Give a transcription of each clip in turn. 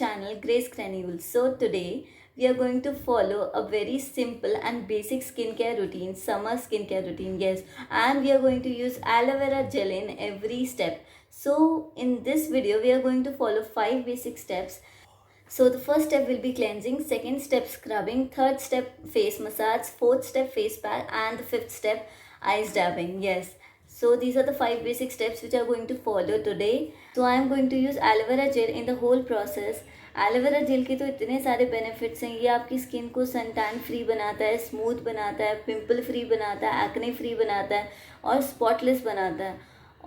channel Grace Granule. So today we are going to follow a very simple and basic skincare routine, summer skincare routine, yes, and we are going to use aloe vera gel in every step. So in this video we are going to follow 5 basic steps. So the first step will be cleansing, second step scrubbing, third step face massage, fourth step face pack, and the fifth step ice dabbing. Yes. So these are the 5 basic steps which are going to follow today. So I am going to use aloe vera gel in the whole process. Aloe vera gel के तो इतने सारे benefits हैं. ये आपकी skin को sun tan free बनाता है, स्मूथ बनाता है, पिंपल फ्री बनाता है, एक्ने फ्री बनाता है और स्पॉटलेस बनाता है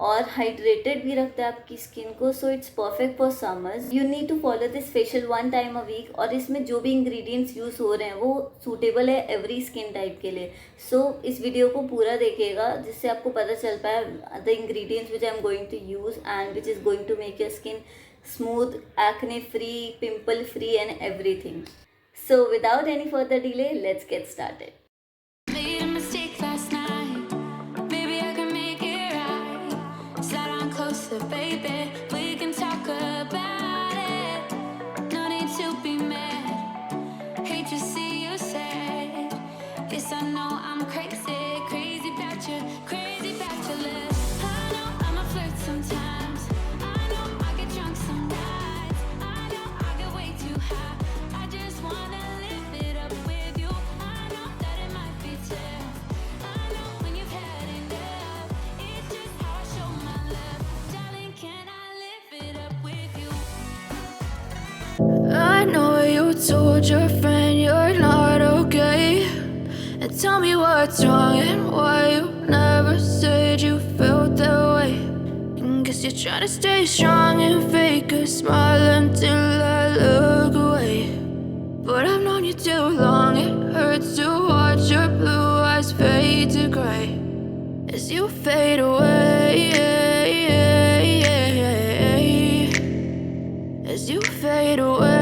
और हाइड्रेटेड भी रखता है आपकी स्किन को. So it's perfect for summers. You need to follow this facial 1 time a week और इसमें जो भी इंग्रेडिएंट्स यूज़ हो रहे हैं वो सूटेबल है एवरी स्किन टाइप के लिए. सो इस वीडियो को पूरा देखिएगा जिससे आपको पता चल पाए the ingredients which I am going to use and which is going to make your skin smooth, acne free, pimple free and everything. So without any further delay, let's get started. Made a mistake last night. Maybe I can make it right. Slide on closer, baby. We can talk about it. No need to be mad. Hate to see you sad. Yes, I know I'm crazy, crazy about you, crazy about your lips. I know I'm a flirt sometimes. I know I get drunk some nights. I know I get way too high. I just wanna live it up with you. I know that it might be tough. I know when you've had enough. It's just how I show my love. Darling, can I live it up with you? I know you told your friend you're not okay. And tell me what's wrong and why you never said you felt that way. And guess you're trying to stay strong and fake a smile until I look away. But I've known you too long, it hurts to watch your blue eyes fade to gray as you fade away. As you fade away.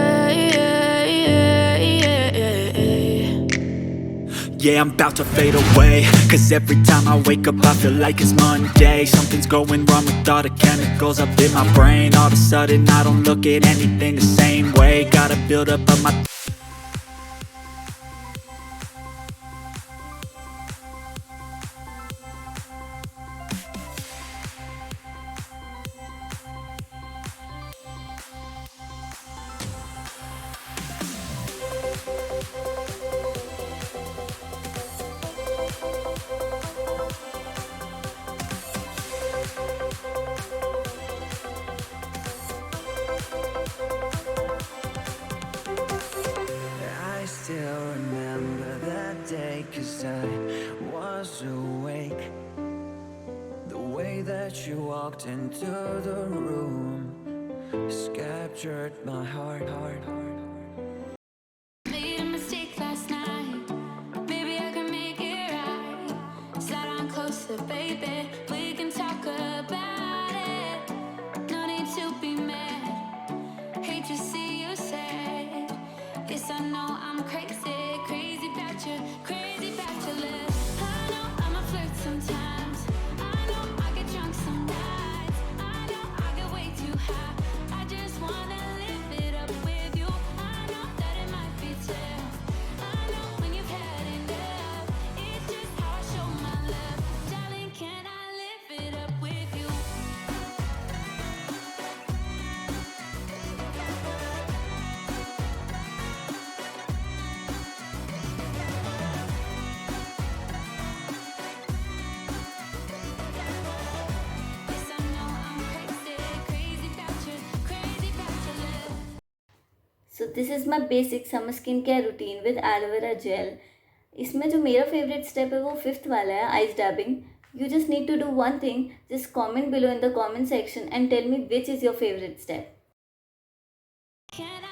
Yeah, I'm about to fade away. Cause every time I wake up I feel like it's Monday. Something's going wrong with all the chemicals up in my brain. All of a sudden I don't look at anything the same way. Gotta build up of my I still remember that day, 'cause I was awake. The way that you walked into the room has captured my heart. Made a mistake last night. Maybe I can make it right. Slide on closer, baby. We can talk about it. No need to be mad. Hate to see you sad. Yes, I know I'm crazy, crazy about you, crazy about your lips. I know I'm a flirt sometimes. I know I get drunk some nights. I know I get way too high. I just wanna live it up with you. I know that it might be tough. I know when you've had enough. It's just how I show my love. Darling, can I live it up with you? Yes, I know I'm crazy, crazy about you, crazy about your love. So this is my basic summer skincare routine with aloe vera gel. इसमें जो मेरा favourite step है वो 5th वाला है, ice डैबिंग. You just need to do one thing. Just comment below in the comment section and tell me which is your favorite step. Can